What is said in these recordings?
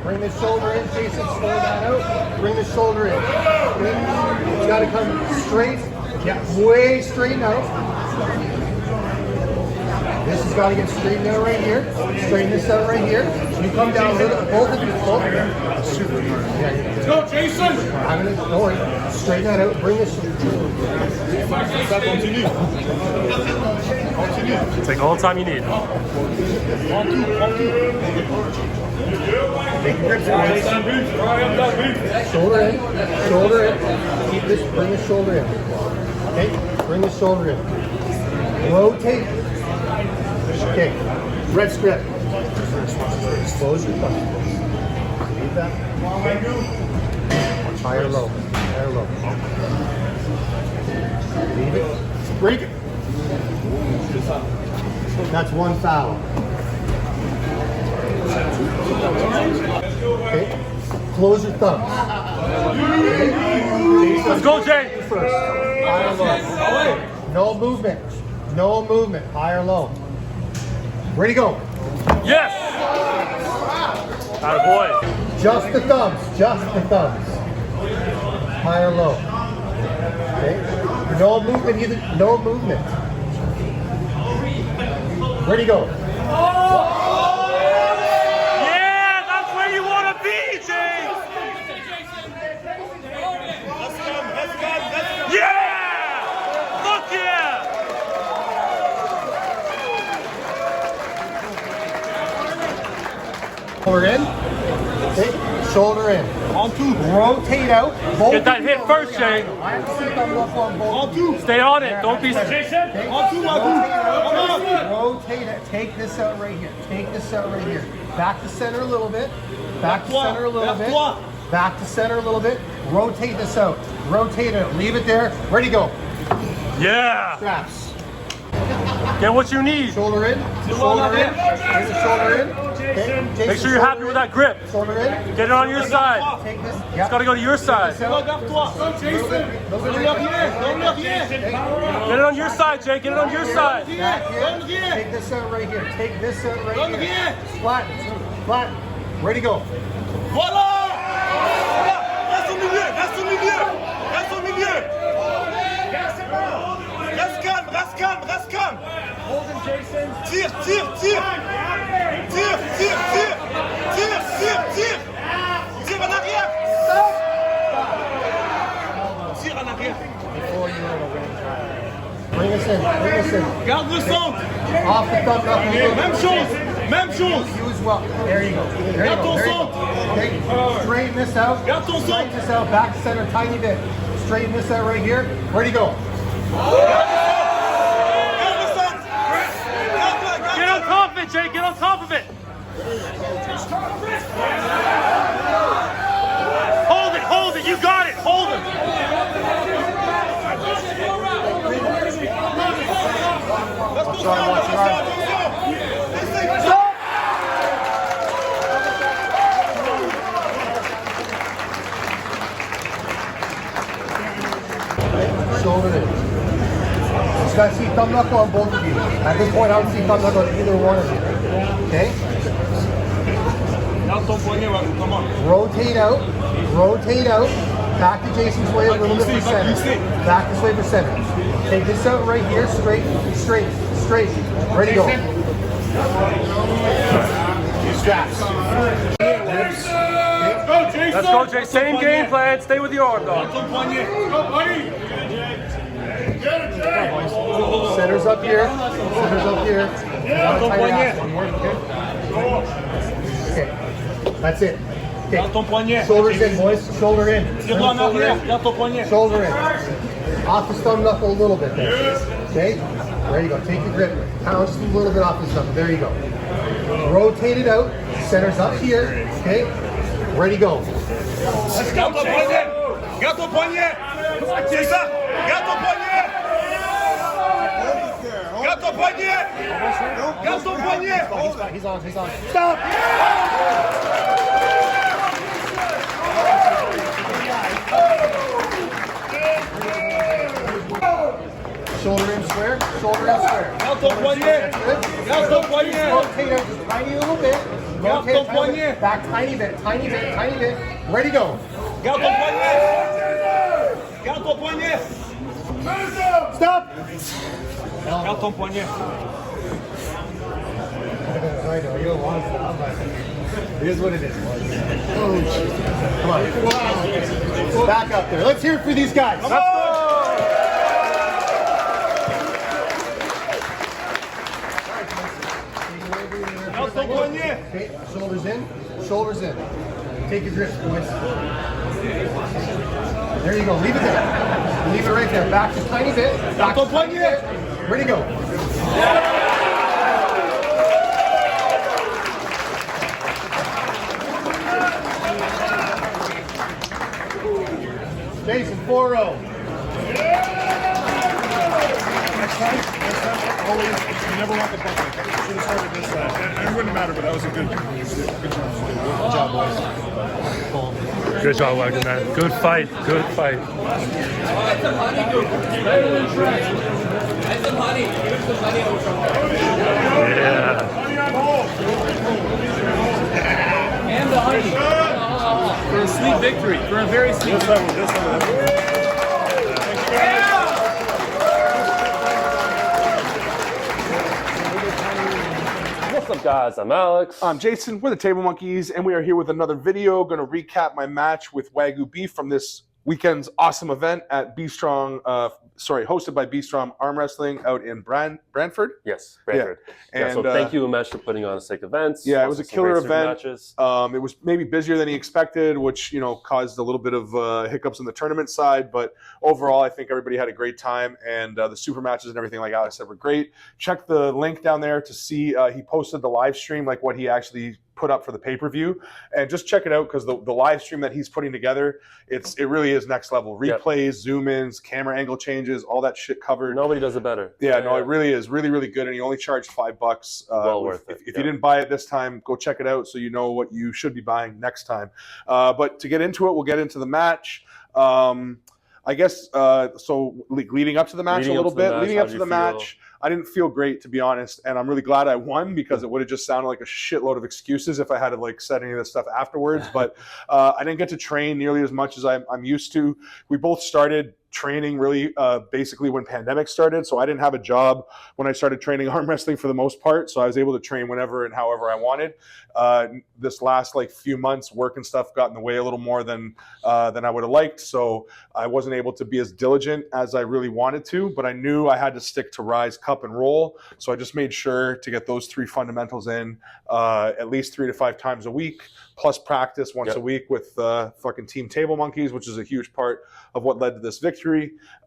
Bring the shoulder in, Jason, slow that out. Bring the shoulder in. It's got to come straight. Yeah, way straight out. This has got to get straightened out right here. Straighten this out right here. You come down a little, both of you. Let's go, Jason! Don't worry. Straighten that out. Bring this. Take all the time you need. Take your grips, boys. Shoulder in. Shoulder in. Keep this. Bring the shoulder in. Okay. Bring the shoulder in. Rotate. Okay. Red strip. Close your thumb. Leave that. Higher low. Higher low. Leave it. Break it. That's one foul. Okay. Close your thumbs. Okay. Let's go, Jay. First. Higher low. No movement. No movement. Higher low. Ready to go. Yes. Attaboy. Just the thumbs. Just the thumbs. Higher low. Okay. No movement either. No movement. Ready to go. Yeah, that's where you want to be, Jay. Yeah. Look, yeah. Shoulder in. Okay. Shoulder in. On two. Rotate out. Both Get that hit first, Jay. I have to see them up on both. On two. Stay on it. Don't be. Okay. On two, Rotate it. Take this out right here. Take this out right here. Back to center a little bit. Back to center a little bit. Back to center a little bit. Rotate this out. Rotate it. Leave it there. Ready to go. Yeah. Straps. Get what you need. Shoulder in. Shoulder in. Bring the shoulder in. Okay. Jason, Make sure you're happy with that grip. Shoulder in. Get it on your side. Take this. It's got to go to your side. Get Get it on your side, Jay. Get it on your side. Back here. Take this out right here. Take this out right here. Flatten. Flatten. Ready to go. Voilà! Reste au milieu, reste au milieu, reste au milieu. Reste calme, reste calme, reste calme. Tire, tire, tire. Tire, tire, tire. Tire, tire, tire. Tire en arrière. Tire en arrière. Bring us in. Bring us in. Garde le centre. Off the thumb knuckle. Même chose, même chose. You as well. There you go. There you go. There you go. Okay. Straighten this out. Garde ton Straighten centre. this out. Back to center tiny bit. Straighten this out right here. Ready to go. Garde le centre. Get on top of it, Jay. Get on top of it. Hold it. Hold it. You got it. Hold it. Shoulder in. Just got to see thumb knuckle on both of you. At this point, I don't see thumb knuckle on either one of you. Okay? Garde ton poignet, come on. Rotate out. Rotate out. Back to Jason's way a little bit for center. Back this way for center. Take this out right here. Straight, straight, straight. Ready to go. Straps. Let's go, Jay. Same game plan. Stay with the arm, dog. Ton poignet. Center's up here. Center's up here. Okay. That's it. Okay. Garde ton poignet. Shoulders in, boys. Shoulder in. Tire-toi en arrière. Garde ton poignet. Shoulder in. Off the thumb knuckle a little bit there. Okay? There you go. Take the grip. Pound just a little bit off the thumb. There you go. Rotate it out. Center's up here. Okay? Ready to go. Garde ton poignet. Garde ton poignet. C'est ça. Garde ton poignet. Garde ton poignet. Garde ton poignet. He's on. Stop! Shoulder in square. Garde ton poignet. Garde ton poignet. Rotate out just tiny little bit. Garde ton poignet. Back tiny bit. Ready to go. Garde ton poignet. Garde ton poignet. Stop! Garde ton poignet. I know, you don't want to stop, but it is what it is. Oh, shit. Come on. Back up there. Let's hear it for these guys. Come on. Garde ton poignet. Okay, shoulders in. Take your grips, boys. There you go. Leave it there. Leave it right there. Back just tiny bit. Back Garde ton poignet. Ready to go. Jason, 4-0. Next time, always, you never want the bucket. Should have started this side. It wouldn't matter, but that was a good job, boys. Good job, Wagyu, man. Good fight. Yeah. And the honey. For a sweet victory. For a very sweet victory. This time. What's up, guys? I'm Alex. I'm Jason. We're the Table Monkeys, and we are here with another video. Going to recap my match with Wagyu Beef from this weekend's awesome event at hosted by B-Strong Arm Wrestling out in Brantford. Yes, Brantford. Yeah. So thank you, Umesh, for putting on a sick event. Yeah, it was a killer event. Matches. It was maybe busier than he expected, which caused a little bit of hiccups in the tournament side. But overall, I think everybody had a great time, and the super matches and everything, like Alex said, were great. Check the link down there to see. He posted the live stream, like what he actually put up for the pay-per-view, and just check it out because the live stream that he's putting together, it really is next level. Replays, zoom-ins, camera angle changes, all that shit covered. Nobody does it better. Yeah, no, it really is really good, and he only charged $5. Well worth it. If you didn't buy it this time, go check it out so you know what you should be buying next time. But to get into it, we'll get into the match. I guess so. Leading up to the match, I didn't feel great, to be honest, and I'm really glad I won because it would have just sounded like a shitload of excuses if I had to said any of this stuff afterwards. But I didn't get to train nearly as much as I'm used to. We both started training really basically when pandemic started, so I didn't have a job when I started training arm wrestling for the most part, so I was able to train whenever and however I wanted. This last few months, work and stuff got in the way a little more than I would have liked, so I wasn't able to be as diligent as I really wanted to, but I knew I had to stick to Rise, Cup, and Roll, so I just made sure to get those three fundamentals in at least 3 to 5 times a week, plus practice once a week with fucking Team Table Monkeys, which is a huge part of what led to this victory.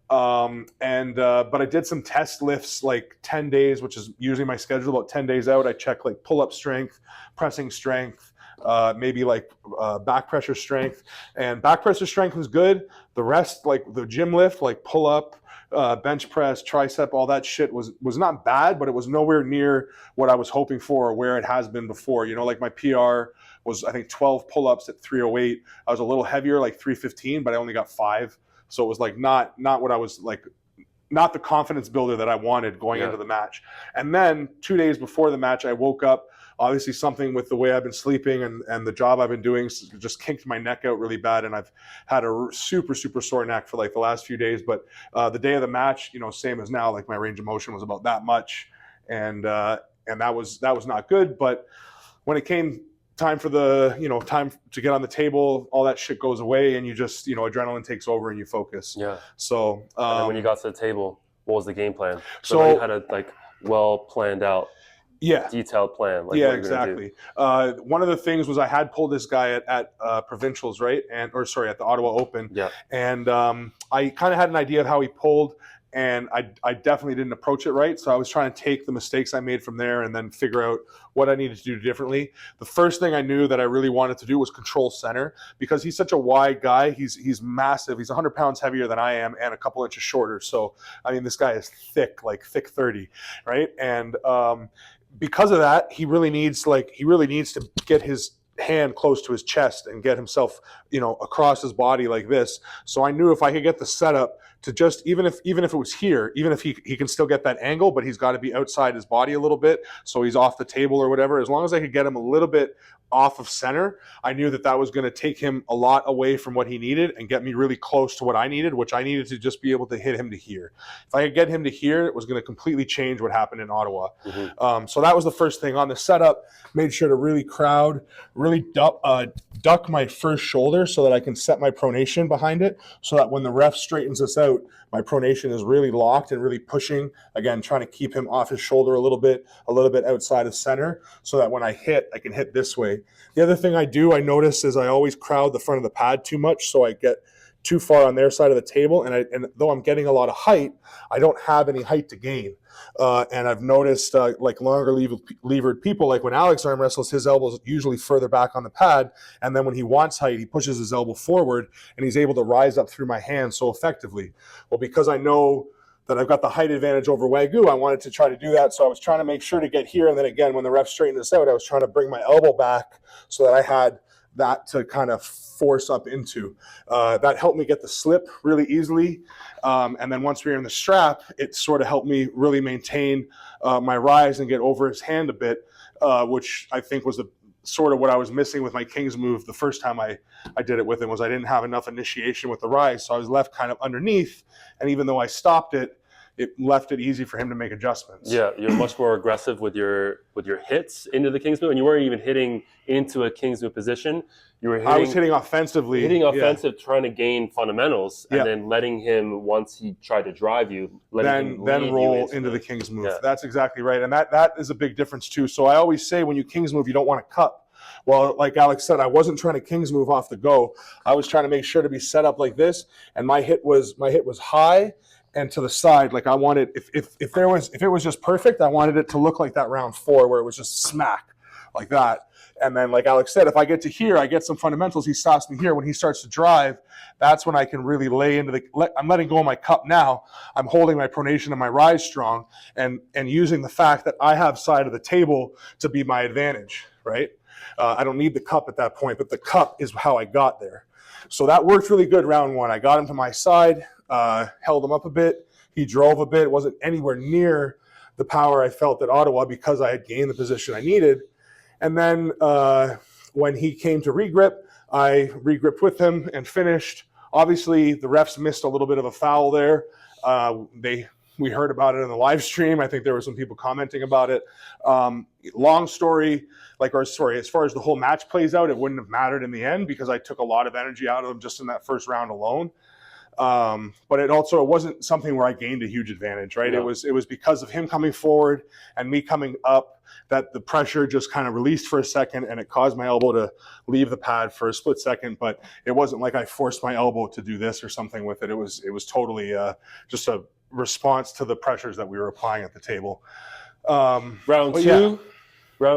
But I did some test lifts 10 days, which is usually my schedule. About 10 days out, I check pull-up strength, pressing strength, maybe back pressure strength. And back pressure strength was good. The rest, the gym lift, pull-up, bench press, tricep, all that shit was not bad, but it was nowhere near what I was hoping for or where it has been before. My PR was, I think, 12 pull-ups at 308. I was a little heavier, 315, but I only got 5. So it was not what I was not the confidence builder that I wanted going into the match. And then 2 days before the match, I woke up. Obviously, something with the way I've been sleeping and the job I've been doing just kinked my neck out really bad, and I've had a super sore neck for the last few days. But the day of the match, same as now, my range of motion was about that much, and that was not good. But when it came time for time to get on the table, all that shit goes away, and you just adrenaline takes over and you focus. Yeah. So and then when you got to the table, what was the game plan? So you had a well planned out, detailed plan. Exactly. One of the things was I had pulled this guy at provincials, right, at the Ottawa Open. Yeah. And I kind of had an idea of how he pulled, and I definitely didn't approach it right. So I was trying to take the mistakes I made from there and then figure out what I needed to do differently. The first thing I knew that I really wanted to do was control center, because he's such a wide guy. He's massive. He's 100 pounds heavier than I am and a couple inches shorter. So, I mean, this guy is thick, like thick 30, right? And because of that, he really needs to get his hand close to his chest and get himself, across his body like this. So I knew if I could get the setup to just, even if it was here, even if he can still get that angle, but he's got to be outside his body a little bit, so he's off the table or whatever. As long as I could get him a little bit off of center, I knew that was going to take him a lot away from what he needed and get me really close to what I needed, which I needed to just be able to hit him to here. If I could get him to here, it was going to completely change what happened in Ottawa. So that was the first thing. On the setup, made sure to really duck my first shoulder so that I can set my pronation behind it, so that when the ref straightens us out, my pronation is really locked and really pushing, again, trying to keep him off his shoulder a little bit outside of center, so that when I hit, I can hit this way. The other thing I notice is I always crowd the front of the pad too much, so I get too far on their side of the table, and though I'm getting a lot of height, I don't have any height to gain. And I've noticed like longer levered people, like when Alex arm wrestles, his elbow's usually further back on the pad, and then when he wants height, he pushes his elbow forward, and he's able to rise up through my hand so effectively. Well, because I know that I've got the height advantage over Wagyu, I wanted to try to do that, so I was trying to make sure to get here, and then again, when the ref straightened this out, I was trying to bring my elbow back so that I had that to kind of force up into. That helped me get the slip really easily. And then once we were in the strap, it sort of helped me really maintain my rise and get over his hand a bit, which I think was the sort of what I was missing with my King's move the first time I did it with him, was I didn't have enough initiation with the rise. So I was left kind of underneath. And even though I stopped it, it left it easy for him to make adjustments. Yeah, you're much more aggressive with your hits into the King's move, and you weren't even hitting into a King's move position. You were hitting, I was hitting offensively. Trying to gain fundamentals, and then letting him, once he tried to drive you, then roll into the King's move. Yeah. That's exactly right. And that is a big difference too. So I always say when you King's move, you don't want to cup. Well, like Alex said, I wasn't trying to King's move off the go. I was trying to make sure to be set up like this, and my hit was high and to the side. Like I wanted, if it was just perfect, I wanted it to look like that round 4 where it was just smack like that. And then, like Alex said, if I get to here, I get some fundamentals. He stops me here. When he starts to drive, that's when I can really lay into I'm letting go of my cup now. I'm holding my pronation and my rise strong, and using the fact that I have side of the table to be my advantage, right? I don't need the cup at that point, but the cup is how I got there. So that worked really good round 1. I got him to my side, held him up a bit. He drove a bit. It wasn't anywhere near the power I felt at Ottawa because I had gained the position I needed. And then when he came to regrip, I regripped with him and finished. Obviously, the refs missed a little bit of a foul there. We heard about it in the live stream. I think there were some people commenting about it. Long story, as far as the whole match plays out, it wouldn't have mattered in the end because I took a lot of energy out of him just in that first round alone. But it wasn't something where I gained a huge advantage, right? No. It was because of him coming forward and me coming up that the pressure just kind of released for a second, and it caused my elbow to leave the pad for a split second. But it wasn't like I forced my elbow to do this or something with it. It was totally just a response to the pressures that we were applying at the table. Round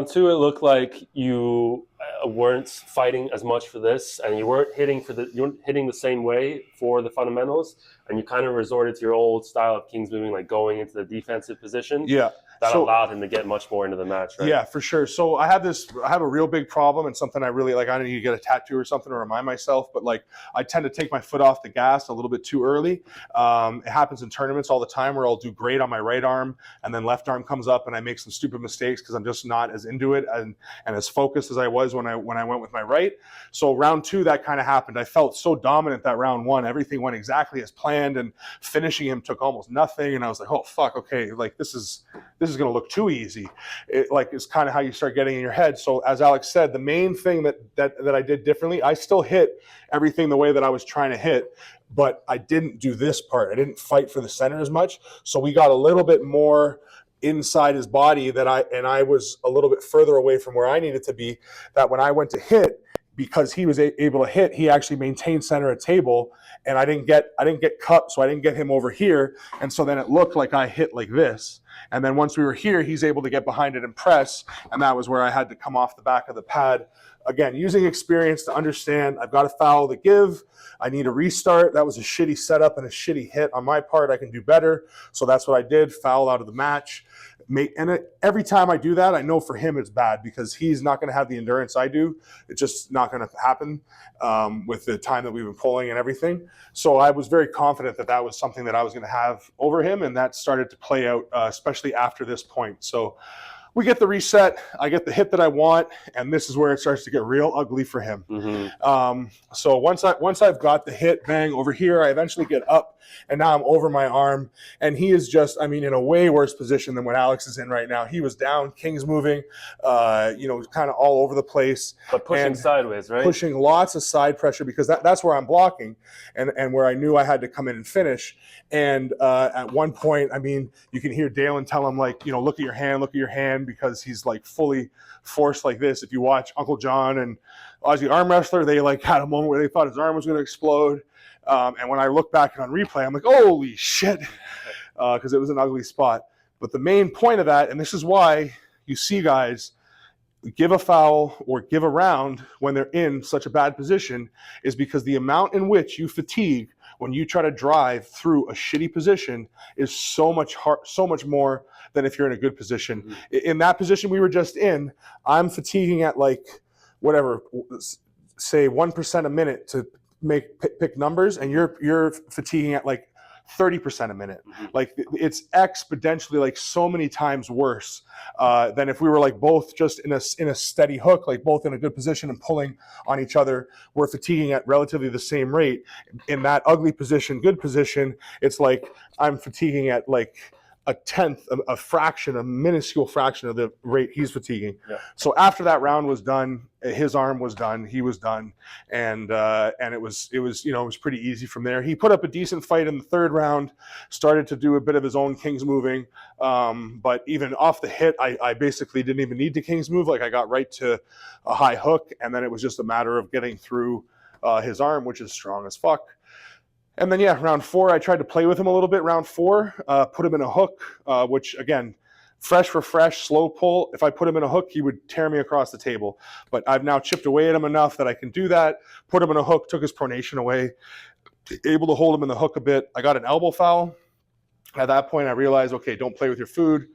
two, it looked like you weren't fighting as much for this, and you weren't hitting the same way for the fundamentals, and you kind of resorted to your old style of King's moving, like going into the defensive position. Yeah. That allowed him to get much more into the match, right? Yeah, for sure. So I have a real big problem, and something I really like. I don't need to get a tattoo or something to remind myself, but like I tend to take my foot off the gas a little bit too early. It happens in tournaments all the time where I'll do great on my right arm, and then left arm comes up, and I make some stupid mistakes because I'm just not as into it and as focused as I was when I went with my right. So round 2, that kind of happened. I felt so dominant that round 1. Everything went exactly as planned, and finishing him took almost nothing. And I was like, oh fuck, okay, like this is going to look too easy. It's kind of how you start getting in your head. So as Alex said, the main thing that I did differently, I still hit everything the way that I was trying to hit, but I didn't do this part. I didn't fight for the center as much. So we got a little bit more inside his body and I was a little bit further away from where I needed to be, that when I went to hit, because he was able to hit, he actually maintained center of table, and I didn't get cut, so I didn't get him over here, and so then it looked like I hit like this. And then once we were here, he's able to get behind it and press, and that was where I had to come off the back of the pad. Again, using experience to understand I've got a foul to give. I need a restart. That was a shitty setup and a shitty hit on my part. I can do better. So that's what I did, foul out of the match. Every time I do that, I know for him it's bad because he's not going to have the endurance I do. It's just not going to happen with the time that we've been pulling and everything. So I was very confident that that was something that I was going to have over him, and that started to play out, especially after this point. So we get the reset, I get the hit that I want, and this is where it starts to get real ugly for him. So once I've got the hit, bang, over here, I eventually get up, and now I'm over my arm, and he is just, I mean, in a way worse position than what Alex is in right now. He was down, King's moving, kind of all over the place. But pushing sideways, right? Pushing lots of side pressure because that's where I'm blocking and where I knew I had to come in and finish. And at one point, I mean, you can hear Dalen tell him, like, look at your hand, because he's like fully forced like this. If you watch Uncle John and Aussie Arm Wrestler, they like had a moment where they thought his arm was going to explode. And when I look back on replay, I'm like, holy shit, because it was an ugly spot. But the main point of that, and this is why you see guys give a foul or give a round when they're in such a bad position, is because the amount in which you fatigue when you try to drive through a shitty position is so much more than if you're in a good position. In that position we were just in, I'm fatiguing at like whatever, say 1% a minute to pick numbers, and you're fatiguing at like 30% a minute. Like it's exponentially like so many times worse than if we were like both just in a steady hook, like both in a good position and pulling on each other. We're fatiguing at relatively the same rate. In that ugly position, good position, it's like I'm fatiguing at like a tenth, a fraction, a minuscule fraction of the rate he's fatiguing. Yeah. So after that round was done, his arm was done, he was done, and it was pretty easy from there. He put up a decent fight in the third round, started to do a bit of his own King's moving, but even off the hit, I basically didn't even need to King's move. Like I got right to a high hook, and then it was just a matter of getting through his arm, which is strong as fuck. And then, round 4, I tried to play with him a little bit. Round 4, put him in a hook, which, again, fresh for fresh, slow pull. If I put him in a hook, he would tear me across the table. But I've now chipped away at him enough that I can do that. Put him in a hook, took his pronation away, able to hold him in the hook a bit. I got an elbow foul. At that point, I realized, okay, don't play with your food.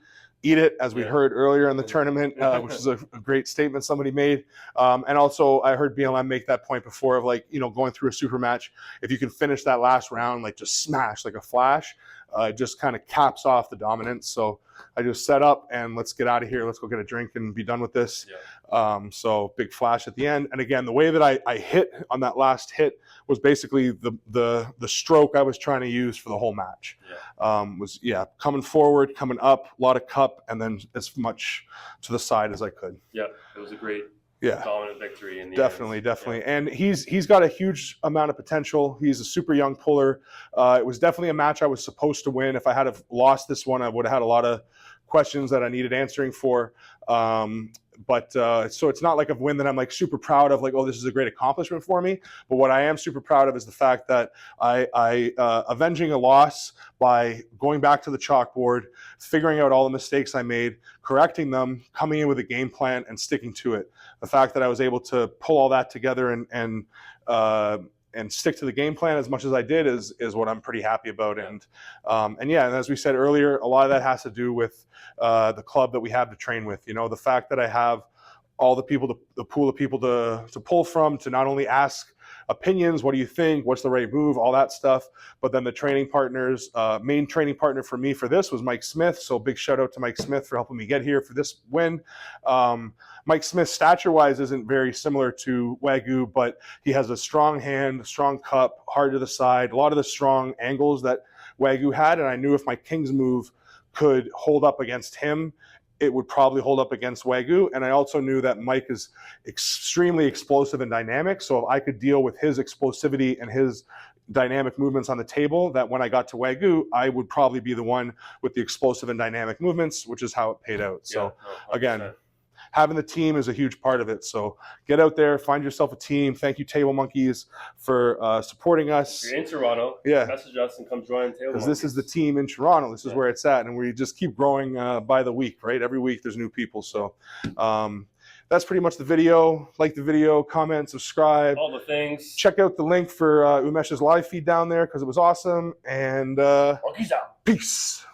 Eat it, as we heard earlier in the tournament, which is a great statement somebody made. And also, I heard BLM make that point before of like, going through a super match, if you can finish that last round, like just smash like a flash, it just kind of caps off the dominance. So I just set up and let's get out of here. Let's go get a drink and be done with this. So big flash at the end. And again, the way that I hit on that last hit was basically the stroke I was trying to use for the whole match. Coming forward, coming up, a lot of cup, and then as much to the side as I could. Yeah, it was a great dominant victory in the definitely end. And he's got a huge amount of potential. He's a super young puller. It was definitely a match I was supposed to win. If I had lost this one, I would have had a lot of questions that I needed answering for. So it's not like a win that I'm like super proud of, like, oh, this is a great accomplishment for me. But what I am super proud of is the fact that I avenging a loss by going back to the chalkboard, figuring out all the mistakes I made, correcting them, coming in with a game plan and sticking to it. The fact that I was able to pull all that together and stick to the game plan as much as I did is what I'm pretty happy about. And as we said earlier, a lot of that has to do with the club that we have to train with. The fact that I have all the people, the pool of people to pull from, to not only ask opinions, what do you think, what's the right move, all that stuff, but then the training partners, main training partner for me for this was Mike Smith. So big shout out to Mike Smith for helping me get here for this win. Mike Smith, stature-wise, isn't very similar to Wagyu, but he has a strong hand, a strong cup, hard to the side, a lot of the strong angles that Wagyu had, and I knew if my King's move could hold up against him, it would probably hold up against Wagyu. And I also knew that Mike is extremely explosive and dynamic, so if I could deal with his explosivity and his dynamic movements on the table, that when I got to Wagyu, I would probably be the one with the explosive and dynamic movements, which is how it paid out. So again, having the team is a huge part of it. So get out there, find yourself a team. Thank you, Table Monkeys, for supporting us. If you're in Toronto, Yeah. message us and come join Table Because this is the team in Toronto. This is where it's at. And we just keep growing by the week, right? Every week there's new people. So that's pretty much the video. Like the video, comment, subscribe. All the things. Check out the link for Umesh's live feed down there because it was awesome. And Monkeys out. peace.